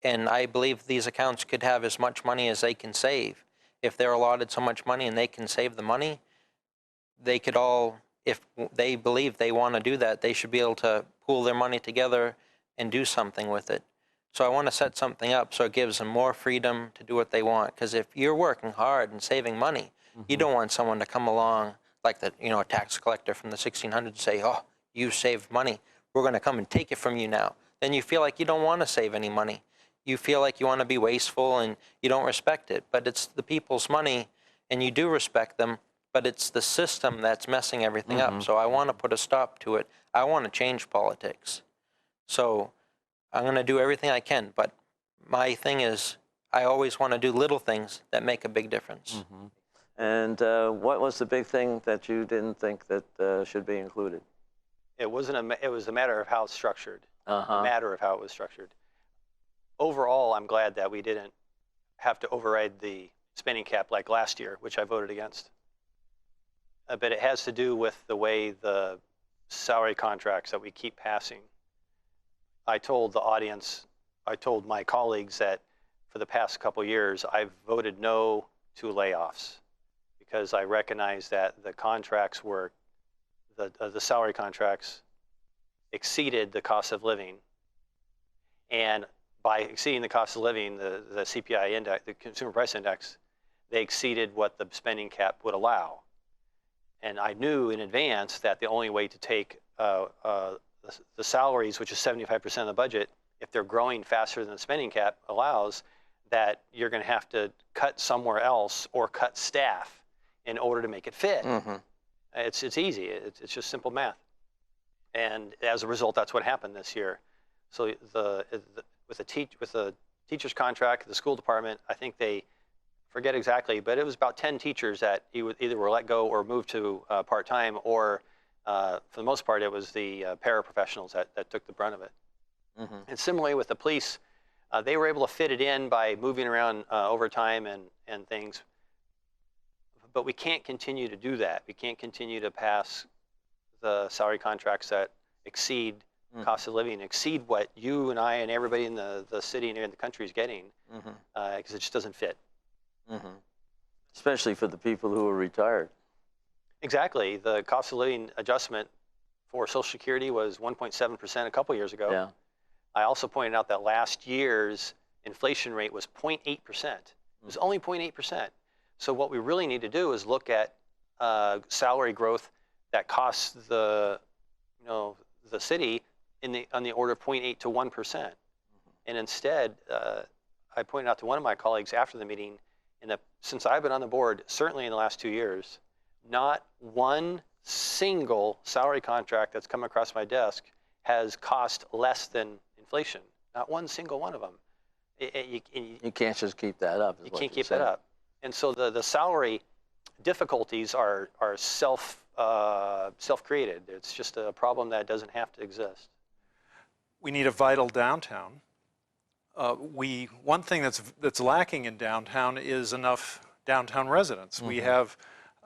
[SPEAKER 8] and I believe these accounts could have as much money as they can save. If they're allotted so much money and they can save the money, they could all, if they believe they want to do that, they should be able to pool their money together and do something with it. So I want to set something up so it gives them more freedom to do what they want. Because if you're working hard and saving money, you don't want someone to come along like the, you know, a tax collector from the 1600s and say, oh, you saved money, we're going to come and take it from you now. Then you feel like you don't want to save any money. You feel like you want to be wasteful and you don't respect it. But it's the people's money and you do respect them, but it's the system that's messing everything up. So I want to put a stop to it. I want to change politics. So I'm going to do everything I can. But my thing is, I always want to do little things that make a big difference.
[SPEAKER 3] And what was the big thing that you didn't think that should be included?
[SPEAKER 5] It wasn't it was a matter of how it's structured. A matter of how it was structured. Overall, I'm glad that we didn't have to override the spending cap like last year, which I voted against. But it has to do with the way the salary contracts that we keep passing. I told the audience, I told my colleagues that for the past couple years, I've voted no to layoffs because I recognize that the contracts were, the salary contracts exceeded the cost of living. And by exceeding the cost of living, the CPI index, the consumer price index, they exceeded what the spending cap would allow. And I knew in advance that the only way to take the salaries, which is 75% of the budget, if they're growing faster than the spending cap allows, that you're going to have to cut somewhere else or cut staff in order to make it fit.
[SPEAKER 8] Mm-hmm.
[SPEAKER 5] It's easy. It's just simple math. And as a result, that's what happened this year. So with the teacher's contract, the school department, I think they, forget exactly, but it was about 10 teachers that either were let go or moved to part-time, or for the most part, it was the paraprofessionals that took the brunt of it.
[SPEAKER 8] Mm-hmm.
[SPEAKER 5] And similarly with the police, they were able to fit it in by moving around overtime and things. But we can't continue to do that. We can't continue to pass the salary contracts that exceed cost of living, exceed what you and I and everybody in the city and in the country is getting, because it just doesn't fit.
[SPEAKER 3] Mm-hmm. Especially for the people who are retired.
[SPEAKER 5] Exactly. The cost of living adjustment for Social Security was 1.7% a couple years ago.
[SPEAKER 3] Yeah.
[SPEAKER 5] I also pointed out that last year's inflation rate was 0.8%. It was only 0.8%. So what we really need to do is look at salary growth that costs the city on the order of 0.8 to 1%. And instead, I pointed out to one of my colleagues after the meeting, since I've been on the board, certainly in the last 2 years, not one single salary contract that's come across my desk has cost less than inflation. Not one single one of them.
[SPEAKER 3] You can't just keep that up.
[SPEAKER 5] You can't keep that up. And so the salary difficulties are self-created. It's just a problem that doesn't have to exist.
[SPEAKER 7] We need a vital downtown. One thing that's lacking in downtown is enough downtown residents. We have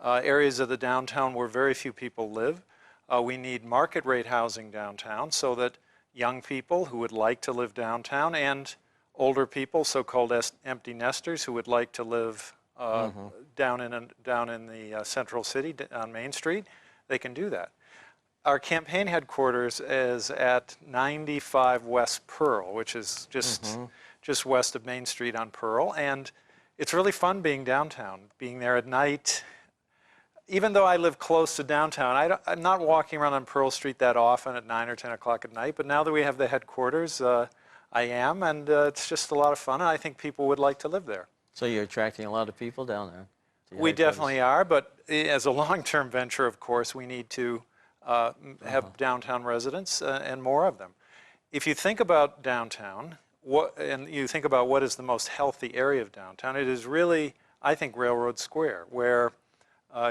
[SPEAKER 7] areas of the downtown where very few people live. We need market rate housing downtown so that young people who would like to live downtown and older people, so-called empty nesters who would like to live down in the central city on Main Street, they can do that. Our campaign headquarters is at 95 West Pearl, which is just west of Main Street on Pearl, and it's really fun being downtown, being there at night. Even though I live close to downtown, I'm not walking around on Pearl Street that often at 9 or 10 o'clock at night, but now that we have the headquarters, I am, and it's just a lot of fun, and I think people would like to live there.
[SPEAKER 3] So you're attracting a lot of people down there.
[SPEAKER 7] We definitely are, but as a long-term venture, of course, we need to have downtown residents and more of them. If you think about downtown, and you think about what is the most healthy area of downtown, it is really, I think, Railroad Square, where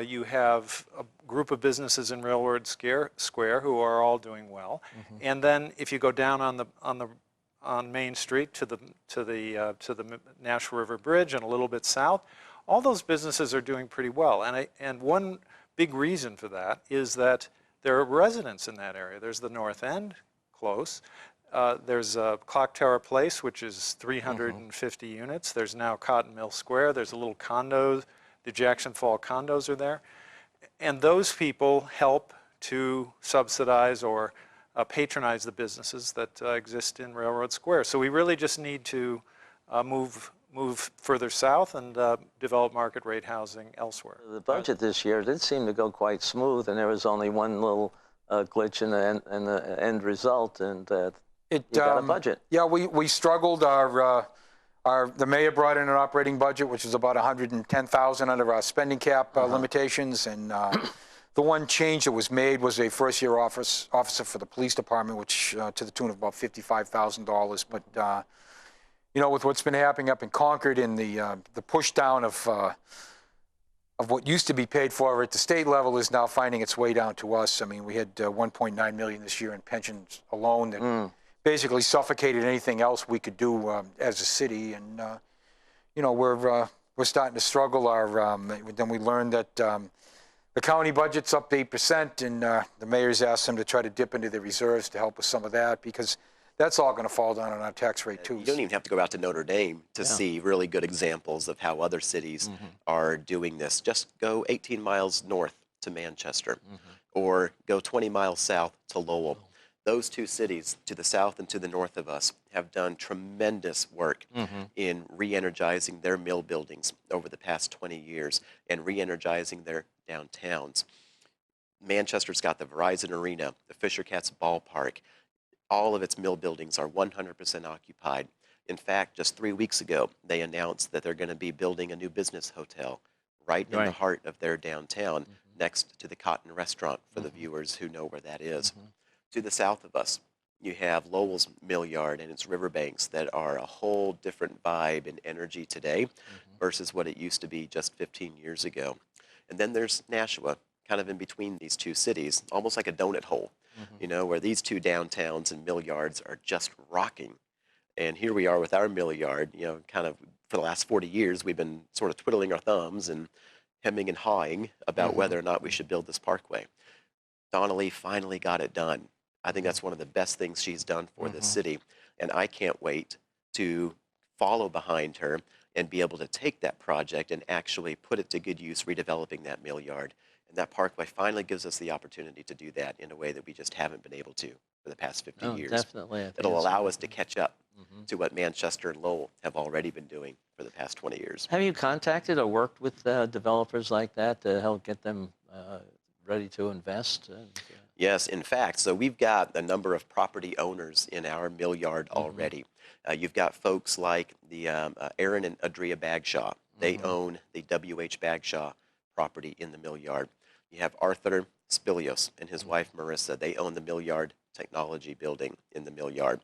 [SPEAKER 7] you have a group of businesses in Railroad Square who are all doing well, and then if you go down on Main Street to the National River Bridge and a little bit south, all those businesses are doing pretty well. And one big reason for that is that there are residents in that area. There's the North End, close. There's Clock Tower Place, which is 350 units. There's now Cotton Mill Square. There's a little condo. The Jackson Fall condos are there. And those people help to subsidize or patronize the businesses that exist in Railroad Square. So we really just need to move further south and develop market rate housing elsewhere.
[SPEAKER 3] The budget this year did seem to go quite smooth, and there was only one little glitch in the end result, and you got a budget.
[SPEAKER 6] Yeah, we struggled. The mayor brought in an operating budget, which was about $110,000 under our spending cap limitations, and the one change that was made was a first-year officer for the police department, which to the tune of about $55,000. But with what's been happening up in Concord and the push down of what used to be paid for at the state level is now finding its way down to us. I mean, we had $1.9 million this year in pensions alone that basically suffocated anything else we could do as a city. And we're we're starting to struggle. Then we learned that the county budget's up to 8%, and the mayor's asked them to try to dip into the reserves to help with some of that, because that's all going to fall down on our tax rate too.
[SPEAKER 4] You don't even have to go out to Notre Dame to see really good examples of how other cities are doing this. Just go 18 miles north to Manchester, or go 20 miles south to Lowell. Those two cities, to the south and to the north of us, have done tremendous work in re-energizing their mill buildings over the past 20 years and re-energizing their downtowns. Manchester's got the Verizon Arena, the Fisher Cats Ballpark. All of its mill buildings are 100% occupied. In fact, just 3 weeks ago, they announced that they're going to be building a new business hotel right in the heart of their downtown, next to the Cotton Restaurant, for the viewers who know where that is. To the south of us, you have Lowell's Mill Yard and its riverbanks that are a whole different vibe and energy today versus what it used to be just 15 years ago. And then there's Nashua, kind of in between these two cities, almost like a donut hole, you know, where these two downtowns and mill yards are just rocking. And here we are with our mill yard, you know, kind of for the last 40 years, we've been sort of twiddling our thumbs and hemming and hawing about whether or not we should build this parkway. Donnelly finally got it done. I think that's one of the best things she's done for this city. And I can't wait to follow behind her and be able to take that project and actually put it to good use, redeveloping that mill yard. And that parkway finally gives us the opportunity to do that in a way that we just haven't been able to for the past 50 years.
[SPEAKER 3] Definitely.
[SPEAKER 4] It'll allow us to catch up to what Manchester and Lowell have already been doing for the past 20 years.
[SPEAKER 3] Have you contacted or worked with developers like that to help get them ready to invest?
[SPEAKER 4] Yes, in fact. So we've got a number of property owners in our mill yard already. You've got folks like the Aaron and Adria Bagshaw. They own the W.H. Bagshaw property in the mill yard. You have Arthur Spilios and his wife Marissa. They own the Mill Yard Technology building in the mill yard.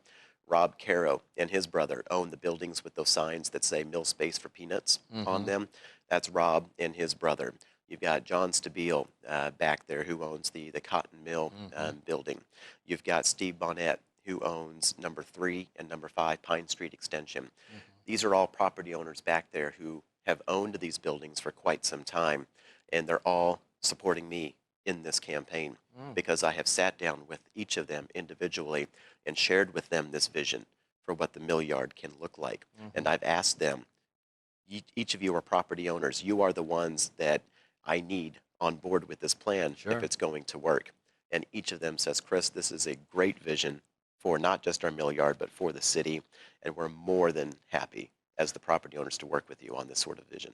[SPEAKER 4] Rob Caro and his brother own the buildings with those signs that say "Mill Space for Peanuts" on them. That's Rob and his brother. You've got John Stabile back there, who owns the Cotton Mill building. You've got Steve Bonnet, who owns number 3 and number 5 Pine Street Extension. These are all property owners back there who have owned these buildings for quite some time, and they're all supporting me in this campaign because I have sat down with each of them individually and shared with them this vision for what the mill yard can look like. And I've asked them, each of you are property owners. You are the ones that I need on board with this plan if it's going to work. And each of them says, Chris, this is a great vision for not just our mill yard, but for the city. And we're more than happy as the property owners to work with you on this sort of vision.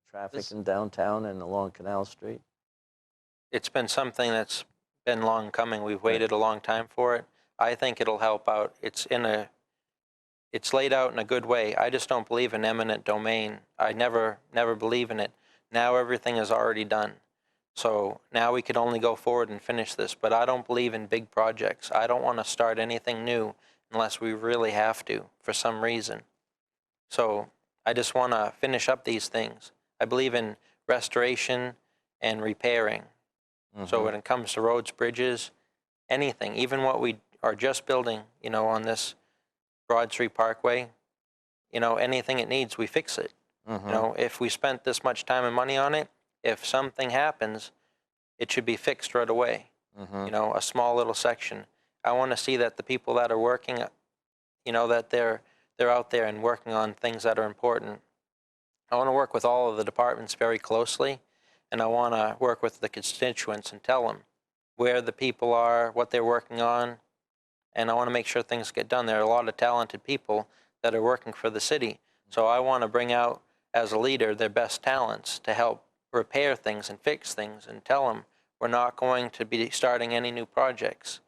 [SPEAKER 3] Traffic in downtown and along Canal Street?
[SPEAKER 8] It's been something that's been long coming. We've waited a long time for it. I think it'll help out. It's laid out in a good way. I just don't believe in eminent domain. I never believe in it. Now everything is already done. So now we could only go forward and finish this. But I don't believe in big projects. I don't want to start anything new unless we really have to for some reason. So I just want to finish up these things. I believe in restoration and repairing. So when it comes to roads, bridges, anything, even what we are just building, you know, on this Broad Street Parkway, you know, anything it needs, we fix it. You know, if we spent this much time and money on it, if something happens, it should be fixed right away. You know, a small little section. I want to see that the people that are working, you know, that they're out there and working on things that are important. I want to work with all of the departments very closely, and I want to work with the constituents and tell them where the people are, what they're working on, and I want to make sure things get done. There are a lot of talented people that are working for the city, so I want to bring out, as a leader, their best talents to help repair things and fix things and tell them we're not going to be starting any new projects.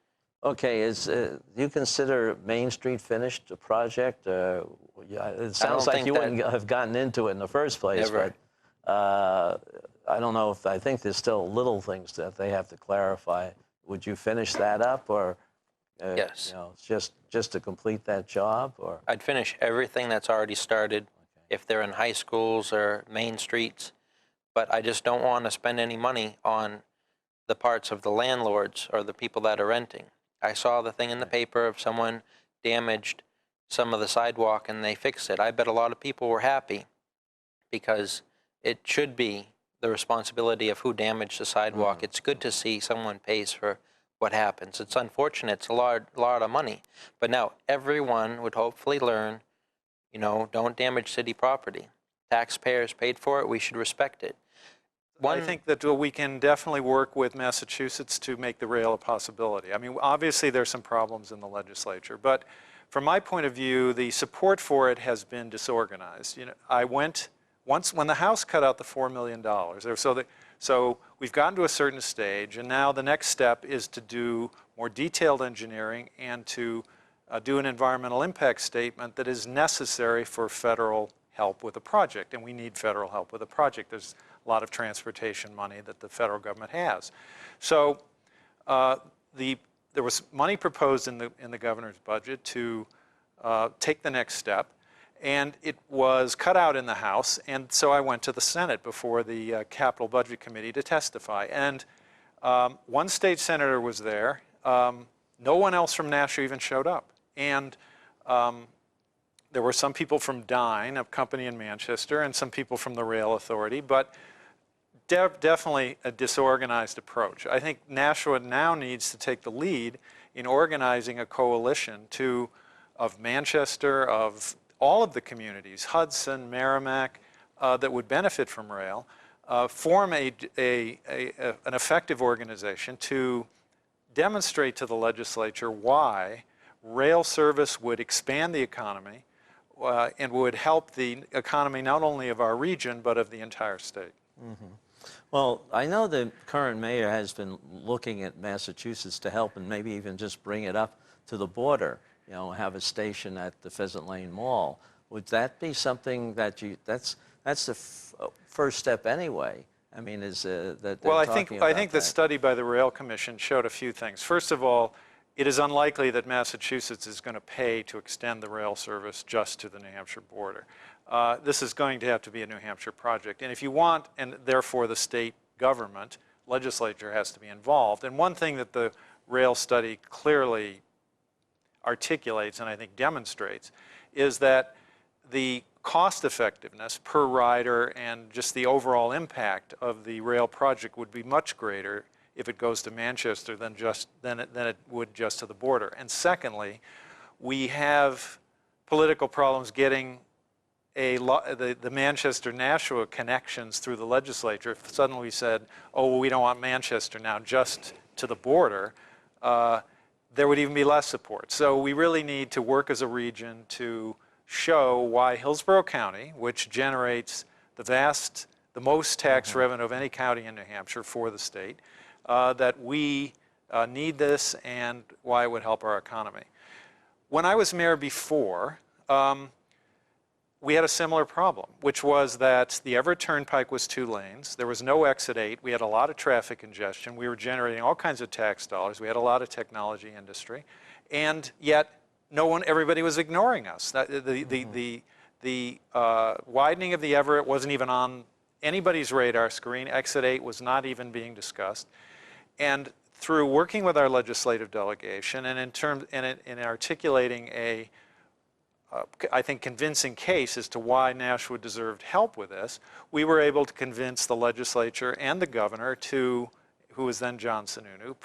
[SPEAKER 3] Okay, do you consider Main Street finished, a project? It sounds like you wouldn't have gotten into it in the first place.
[SPEAKER 8] Never.
[SPEAKER 3] But I don't know I think there's still little things that they have to clarify. Would you finish that up, or
[SPEAKER 8] Yes.
[SPEAKER 3] you know, just to complete that job, or?
[SPEAKER 8] I'd finish everything that's already started, if they're in high schools or main streets, but I just don't want to spend any money on the parts of the landlords or the people that are renting. I saw the thing in the paper of someone damaged some of the sidewalk and they fixed it. I bet a lot of people were happy because it should be the responsibility of who damaged the sidewalk. It's good to see someone pays for what happens. It's unfortunate. It's a lot of money. But now everyone would hopefully learn, you know, don't damage city property. Taxpayers paid for it. We should respect it.
[SPEAKER 7] I think that we can definitely work with Massachusetts to make the rail a possibility. I mean, obviously there's some problems in the legislature, but from my point of view, the support for it has been disorganized. You know, I went once when the House cut out the $4 million. So we've gotten to a certain stage, and now the next step is to do more detailed engineering and to do an environmental impact statement that is necessary for federal help with a project, and we need federal help with a project. There's a lot of transportation money that the federal government has. So there was money proposed in the governor's budget to take the next step, and it was cut out in the House, and so I went to the Senate before the Capital Budget Committee to testify. And one state senator was there. No one else from Nashua even showed up. And there were some people from Dyne, a company in Manchester, and some people from the Rail Authority, but definitely a disorganized approach. I think Nashua now needs to take the lead in organizing a coalition of Manchester, of all of the communities, Hudson, Merrimack, that would benefit from rail, form an effective organization to demonstrate to the legislature why rail service would expand the economy and would help the economy not only of our region, but of the entire state.
[SPEAKER 3] Mm-hmm. Well, I know the current mayor has been looking at Massachusetts to help and maybe even just bring it up to the border, you know, have a station at the Pheasant Lane Mall. Would that be something that that's the first step anyway? I mean, is that
[SPEAKER 7] well, I think the study by the Rail Commission showed a few things. First of all, it is unlikely that Massachusetts is going to pay to extend the rail service just to the New Hampshire border. This is going to have to be a New Hampshire project. And if you want, and therefore the state government, legislature has to be involved. And one thing that the rail study clearly articulates and I think demonstrates is that the cost effectiveness per rider and just the overall impact of the rail project would be much greater if it goes to Manchester than it would just to the border. And secondly, we have political problems getting the Manchester-Nashua connections through the legislature. If suddenly we said, oh, well, we don't want Manchester now just to the border, there would even be less support. So we really need to work as a region to show why Hillsborough County, which generates the most tax revenue of any county in New Hampshire for the state, that we need this and why it would help our economy. When I was mayor before, we had a similar problem, which was that the Everett Turnpike was 2 lanes. There was no exit 8. We had a lot of traffic congestion. We were generating all kinds of tax dollars. We had a lot of technology industry. And yet, everybody was ignoring us. The widening of the Everett wasn't even on anybody's radar screen. Exit 8 was not even being discussed. And through working with our legislative delegation and in articulating I think, convincing case as to why Nashua deserved help with this, we were able to convince the legislature and the governor who was then John Sununu,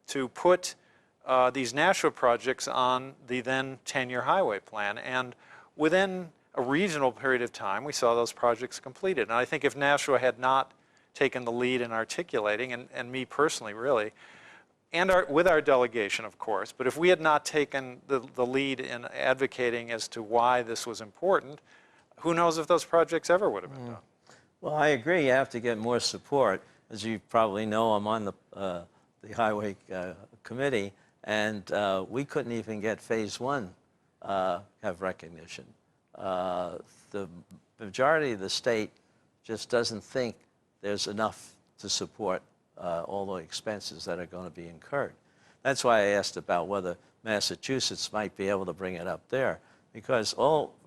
[SPEAKER 7] to put these Nashua projects on the then 10-year highway plan. And within a reasonable period of time, we saw those projects completed. And I think if Nashua had not taken the lead in articulating, and me personally, really, and with our delegation, of course, but if we had not taken the lead in advocating as to why this was important, who knows if those projects ever would have been done.
[SPEAKER 3] Well, I agree. You have to get more support. As you probably know, I'm on the Highway Committee, and we couldn't even get Phase 1 have recognition. The majority of the state just doesn't think there's enough to support all the expenses that are going to be incurred. That's why I asked about whether Massachusetts might be able to bring it up there, because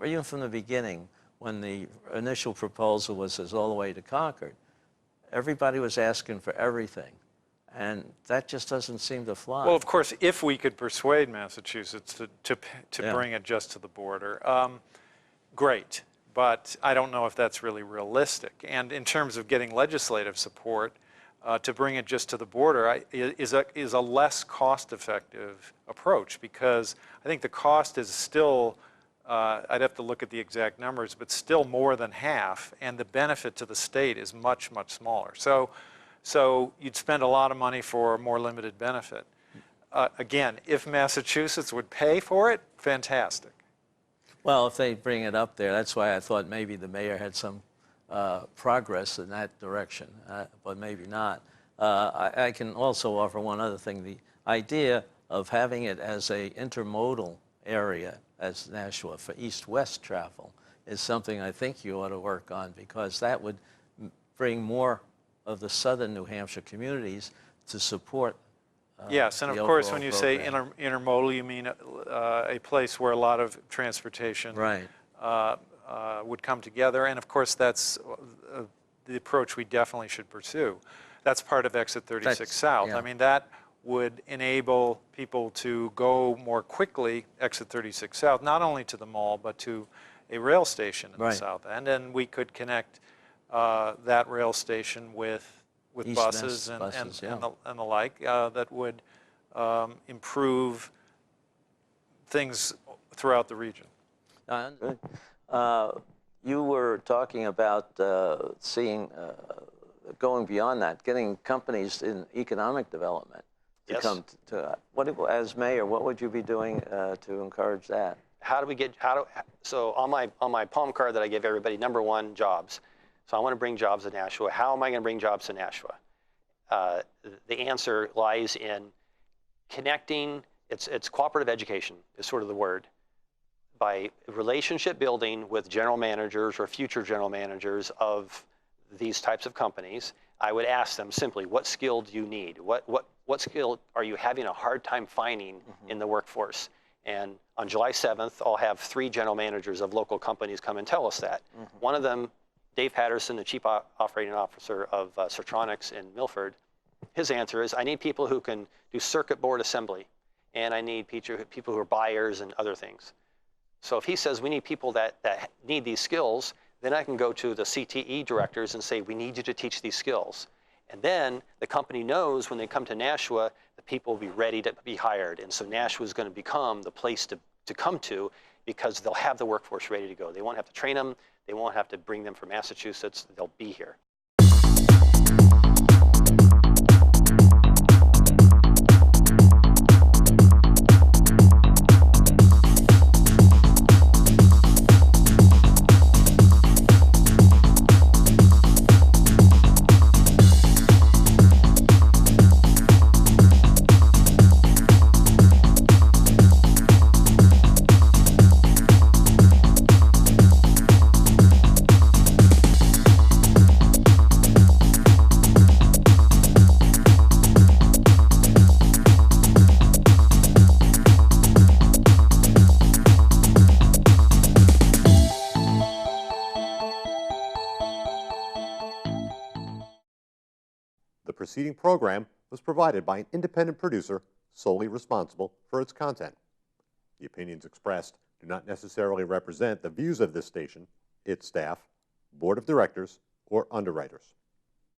[SPEAKER 3] even from the beginning, when the initial proposal was all the way to Concord, everybody was asking for everything, and that just doesn't seem to fly.
[SPEAKER 7] Well, of course, if we could persuade Massachusetts to bring it just to the border, great. but I don't know if that's really realistic. And in terms of getting legislative support, to bring it just to the border is a less cost-effective approach, because I think the cost is still, I'd have to look at the exact numbers, but still more than half, and the benefit to the state is much, much smaller. So you'd spend a lot of money for a more limited benefit. Again, if Massachusetts would pay for it, fantastic.
[SPEAKER 3] Well, if they bring it up there, that's why I thought maybe the mayor had some progress in that direction, but maybe not. I can also offer one other thing. The idea of having it as a intermodal area as Nashua for east-west travel is something I think you ought to work on, because that would bring more of the southern New Hampshire communities to support
[SPEAKER 7] yes, and of
[SPEAKER 3] the
[SPEAKER 7] course,
[SPEAKER 3] overall
[SPEAKER 7] when you say
[SPEAKER 3] program.
[SPEAKER 7] intermodal, you mean a place where a lot of transportation
[SPEAKER 3] Right.
[SPEAKER 7] would come together. And of course, that's the approach we definitely should pursue. That's part of Exit 36
[SPEAKER 3] That's-
[SPEAKER 7] South.
[SPEAKER 3] yeah.
[SPEAKER 7] I mean, that would enable people to go more quickly, Exit 36 South, not only to the mall, but to a rail station in the
[SPEAKER 3] Right.
[SPEAKER 7] south end. And we could connect that rail station with
[SPEAKER 3] East-west
[SPEAKER 7] buses and,
[SPEAKER 3] buses, yeah.
[SPEAKER 7] and the like that would improve things throughout the region.
[SPEAKER 3] You were talking about seeing, going beyond that, getting companies in economic development to
[SPEAKER 5] Yes.
[SPEAKER 3] come to as mayor, what would you be doing to encourage that?
[SPEAKER 5] How do we get, so on my palm card that I give everybody, number one, jobs. So I want to bring jobs to Nashua. How am I going to bring jobs to Nashua? The answer lies in connecting, it's cooperative education is sort of the word, by relationship building with general managers or future general managers of these types of companies. I would ask them simply, what skill do you need? What skill are you having a hard time finding in the workforce? And on July 7th, I'll have 3 general managers of local companies come and tell us that. One of them, Dave Patterson, the Chief Operating Officer of Sertronics in Milford, his answer is, I need people who can do circuit board assembly, and I need people who are buyers and other things. So if he says we need people that need these skills, then I can go to the CTE directors and say, we need you to teach these skills. And then the company knows when they come to Nashua, the people will be ready to be hired. And so Nashua is going to become the place to come to, because they'll have the workforce ready to go. They won't have to train them. They won't have to bring them from Massachusetts. They'll be here.
[SPEAKER 1] The preceding program was provided by an independent producer solely responsible for its content. The opinions expressed do not necessarily represent the views of this station, its staff, board of directors, or underwriters.